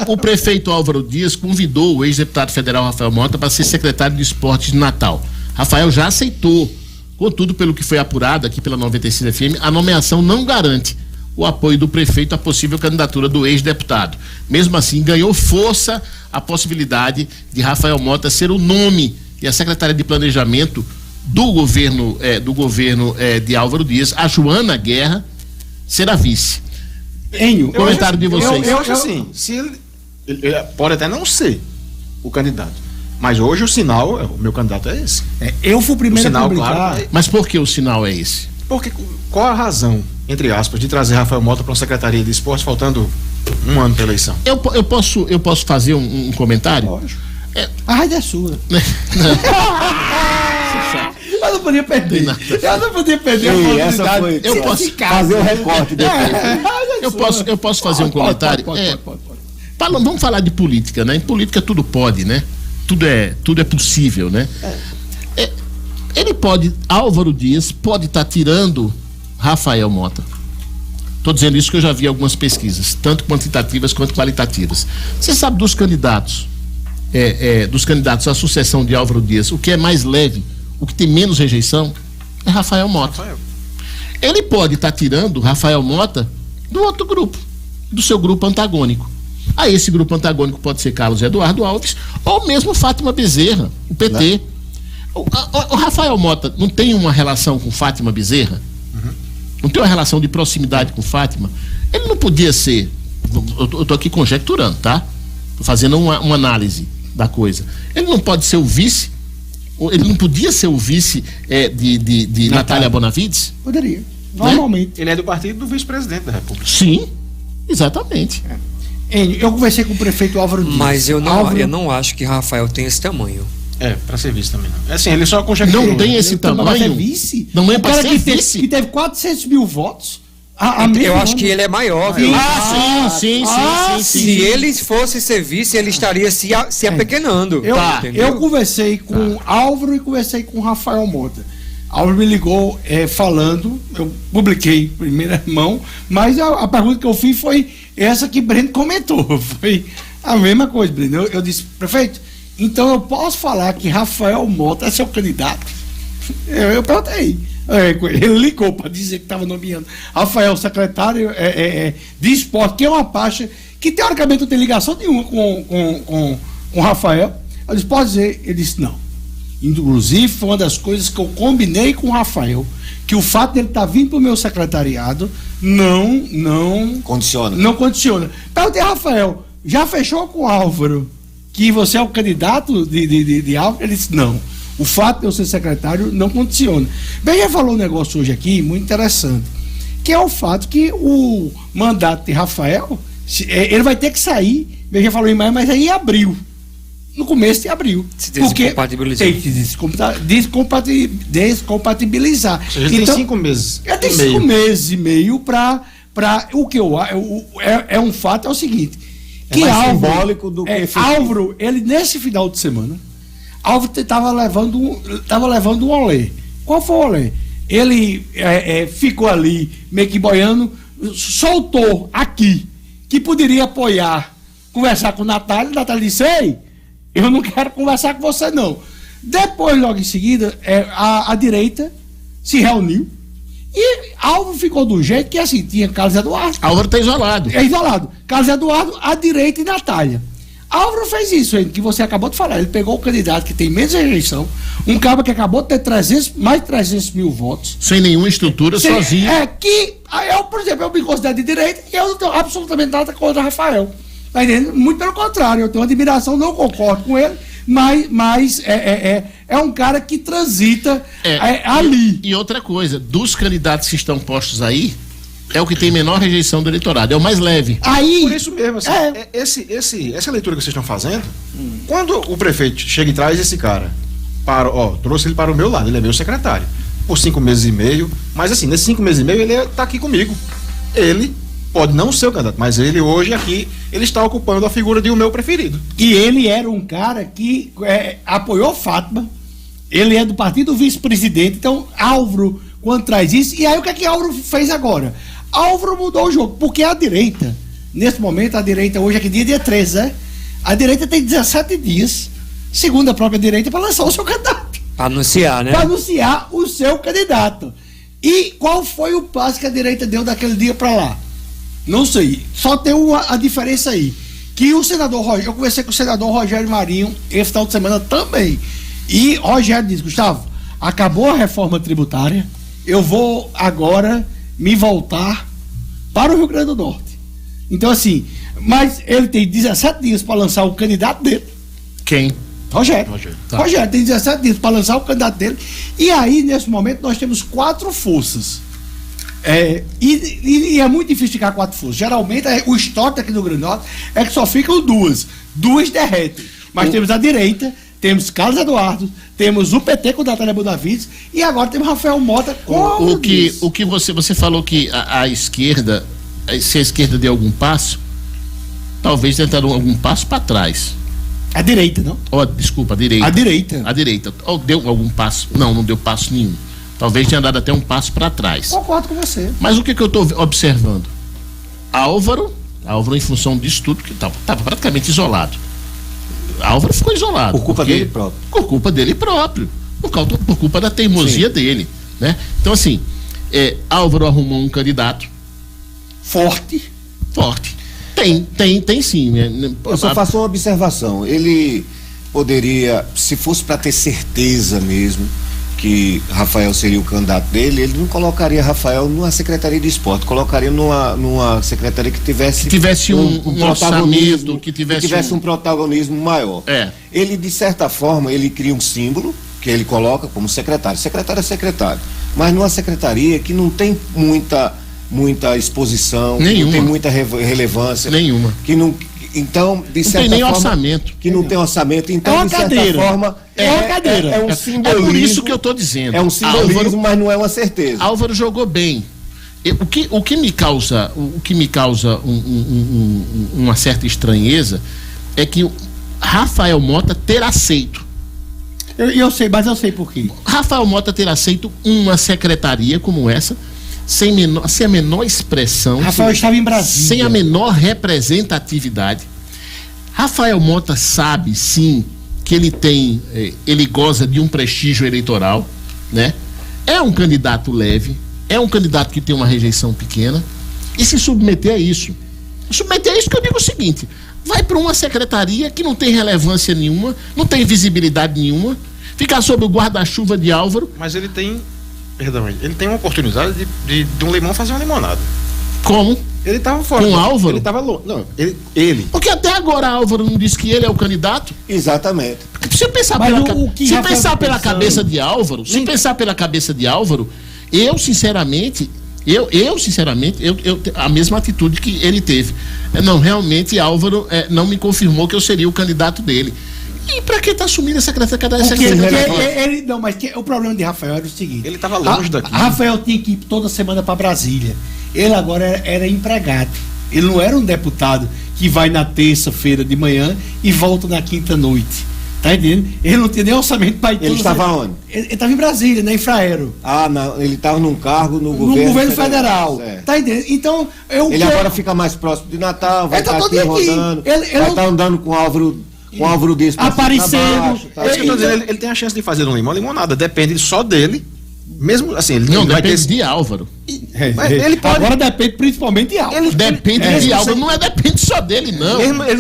O prefeito Álvaro Dias convidou o ex-deputado federal Rafael Mota para ser secretário de Esportes de Natal. Rafael já aceitou. Contudo, pelo que foi apurado aqui pela 96 FM, a nomeação não garante o apoio do prefeito à possível candidatura do ex-deputado. Mesmo assim, ganhou força a possibilidade de Rafael Mota ser o nome e a secretária de Planejamento do governo de Álvaro Dias, a Joana Guerra, ser a vice. Enio, comentário de vocês. Eu acho assim, se ele pode até não ser o candidato, mas hoje o sinal, o meu candidato é esse. Eu fui o primeiro a publicar. Claro, mas por que o sinal é esse? Porque qual a razão, entre aspas, de trazer Rafael Mota para uma secretaria de esporte faltando um ano para a eleição? Eu posso fazer um comentário? Lógico. A rádio é sua. Eu não podia perder. Eu não podia perder a oportunidade. Eu posso fazer o recorte depois. Eu posso fazer um comentário? Pode. Vamos falar de política, né? Em política tudo pode, né? Tudo é possível, né? Álvaro Dias pode estar tirando Rafael Mota. Estou dizendo isso que eu já vi algumas pesquisas, tanto quantitativas quanto qualitativas. Você sabe dos candidatos à sucessão de Álvaro Dias, o que é mais leve, o que tem menos rejeição, é Rafael Mota. Ele pode estar tirando Rafael Mota do outro grupo, do seu grupo antagônico. Aí esse grupo antagônico pode ser Carlos Eduardo Alves ou mesmo Fátima Bezerra, o PT. O Rafael Mota não tem uma relação com Fátima Bezerra? Não tem uma relação de proximidade com Fátima? Ele não podia ser, eu estou aqui conjecturando, tá? Tô fazendo uma análise da coisa. Ele não pode ser o vice? Ele não podia ser o vice de Natália Bonavides? Poderia, normalmente. Né? Ele é do partido do vice-presidente da República. Sim, exatamente. Eu conversei com o prefeito Álvaro Dias. Mas eu não acho que Rafael tem esse tamanho. Para ser vice também não. Assim, ele só conjecturou. Não tem esse tamanho. Ser vice? Não é para ser vice. Que teve 400 mil votos. Eu acho que ele é maior, viu? Sim. Se ele fosse ser vice, ele estaria se apequenando. Eu conversei com Álvaro e conversei com Rafael Mota. Álvaro me ligou falando, eu publiquei em primeira mão, mas a pergunta que eu fiz foi essa que Breno comentou. Foi a mesma coisa, Breno. Eu disse, prefeito, então eu posso falar que Rafael Mota é seu candidato? Eu perguntei. Ele ligou para dizer que estava nomeando Rafael, secretário de esporte, que é uma pasta que teoricamente não tem ligação nenhuma com Rafael. Eu disse, pode dizer? Ele disse, não. Inclusive, foi uma das coisas que eu combinei com o Rafael, que o fato dele estar vindo para o meu secretariado não condiciona. Perguntei, Rafael, já fechou com o Álvaro que você é o candidato de Álvaro? Ele disse, não. O fato de eu ser secretário não condiciona. Bem, já falou um negócio hoje aqui muito interessante, que é o fato que o mandato de Rafael, ele vai ter que sair, bem, já falou em maio, mas aí em abril. No começo de abril. Se descompatibilizar. Tem que descompatibilizar. Ou seja, então, tem 5 meses. Tem 5 meses e meio para o que é um fato, é o seguinte. Que mais simbólico do que Álvaro, ele nesse final de semana, Álvaro estava levando um olé. Qual foi o olé? Ele ficou ali meio que boiando, soltou aqui que poderia apoiar, conversar com Natália disse, ei, eu não quero conversar com você não. Depois, logo em seguida, a direita se reuniu e Álvaro ficou do jeito que assim, tinha Carlos Eduardo. Álvaro está isolado. É isolado. Carlos Eduardo, a direita e Natália. Álvaro fez isso, que você acabou de falar. Ele pegou o candidato que tem menos rejeição, um cara que acabou de ter mais de 300 mil votos. Sem nenhuma estrutura, sozinho. Por exemplo, eu me considero de direita e eu não tenho absolutamente nada contra o Rafael. Tá entendendo? Muito pelo contrário, eu tenho uma admiração, não concordo com ele, mas é um cara que transita ali. E outra coisa, dos candidatos que estão postos aí, é o que tem menor rejeição do eleitorado, é o mais leve. Aí, por isso mesmo, assim, essa leitura que vocês estão fazendo, quando o prefeito chega e traz esse cara, trouxe ele para o meu lado, ele é meu secretário, por 5 meses e meio, mas assim, nesses 5 meses e meio ele está aqui comigo. Ele pode não ser o candidato, mas ele hoje aqui, ele está ocupando a figura de o meu preferido. E ele era um cara que apoiou Fátima, ele é do partido do vice-presidente, então Álvaro, quando traz isso, e aí o que Álvaro fez agora? Álvaro mudou o jogo, porque a direita nesse momento, a direita, hoje é que dia 13, né? A direita tem 17 dias, segundo a própria direita, para lançar o seu candidato. Para anunciar, né? Para anunciar o seu candidato. E qual foi o passo que a direita deu daquele dia para lá? Não sei. Só tem a diferença aí. Que o senador Rogério, eu conversei com o senador Rogério Marinho esse final de semana também. E Rogério disse: Gustavo, acabou a reforma tributária, eu vou agora me voltar para o Rio Grande do Norte. Então, assim, mas ele tem 17 dias para lançar o candidato dele. Quem? Rogério. Tá. Rogério tem 17 dias para lançar o candidato dele. E aí, nesse momento, nós temos 4 forças. E é muito difícil ficar 4 forças. Geralmente, o histórico aqui no Rio Grande do Norte é que só ficam 2. 2 derretem. Mas temos a direita, temos Carlos Eduardo, temos o PT com Natália Bonavides e agora temos Rafael Mota com o que você falou que a esquerda, se a esquerda deu algum passo, talvez tentaram algum passo para trás. A direita, não? Desculpa, a direita. A direita. Deu algum passo? Não deu passo nenhum. Talvez tenha dado até um passo para trás. Concordo com você. Mas o que eu estou observando? Álvaro, em função disso tudo, que estava praticamente isolado. Álvaro ficou isolado. Por culpa dele próprio. Por culpa dele próprio. Por culpa da teimosia dele. Né? Então, assim, Álvaro arrumou um candidato forte. Tem sim. Eu só faço uma observação. Ele poderia, se fosse para ter certeza mesmo que Rafael seria o candidato dele, ele não colocaria Rafael numa secretaria de esporte, colocaria numa secretaria que tivesse um orçamento, que tivesse um protagonismo maior. Ele, de certa forma, ele cria um símbolo que ele coloca como secretário. Secretário é secretário, mas numa secretaria que não tem muita exposição, que não tem muita relevância, nenhuma, então, de certa forma, não tem nem forma, orçamento. Que não tem orçamento. Então, de certa forma, uma cadeira. É um simbolismo. É por isso que eu estou dizendo. É um simbolismo, Álvaro, mas não é uma certeza. Álvaro jogou bem. O que me causa uma certa estranheza é que Rafael Mota ter aceito. Eu sei, mas eu sei por quê. Rafael Mota ter aceito uma secretaria como essa, sem a menor expressão. Rafael estava em Brasília. Sem a menor representatividade. Rafael Mota sabe, sim, que ele goza de um prestígio eleitoral, né? É um candidato leve, é um candidato que tem uma rejeição pequena, e se submeter a isso. Submeter a isso que eu digo o seguinte: vai para uma secretaria que não tem relevância nenhuma, não tem visibilidade nenhuma, ficar sob o guarda-chuva de Álvaro. Mas ele tem uma oportunidade de um limão fazer uma limonada. Como? Ele estava fora. Com Álvaro? Ele estava longe. Não, ele. Porque até agora Álvaro não disse que ele é o candidato. Exatamente. Se pensar pela cabeça de Álvaro, eu sinceramente, a mesma atitude que ele teve. Não, realmente Álvaro não me confirmou que eu seria o candidato dele. E pra que tá assumindo essa secretaria? Não, mas o problema de Rafael era o seguinte: ele estava longe daqui. Rafael tinha que ir toda semana para Brasília. Ele agora era empregado. Ele não era um deputado que vai na terça-feira de manhã e volta na quinta-noite. Tá entendendo? Ele não tinha nem orçamento para ir. Ele estava onde? Ele estava em Brasília, na Infraero. Não, ele estava num cargo no governo federal. Tá entendendo? Então, ele agora fica mais próximo de Natal, vai estar aqui rodando, vai estar andando com o Álvaro desse aparecendo. Ele tem a chance de fazer uma limonada, depende só dele. Mesmo assim, ele não vai depende de Álvaro. Ele pode... Agora depende principalmente de Álvaro. Depende de Álvaro, não depende só dele, não. Ele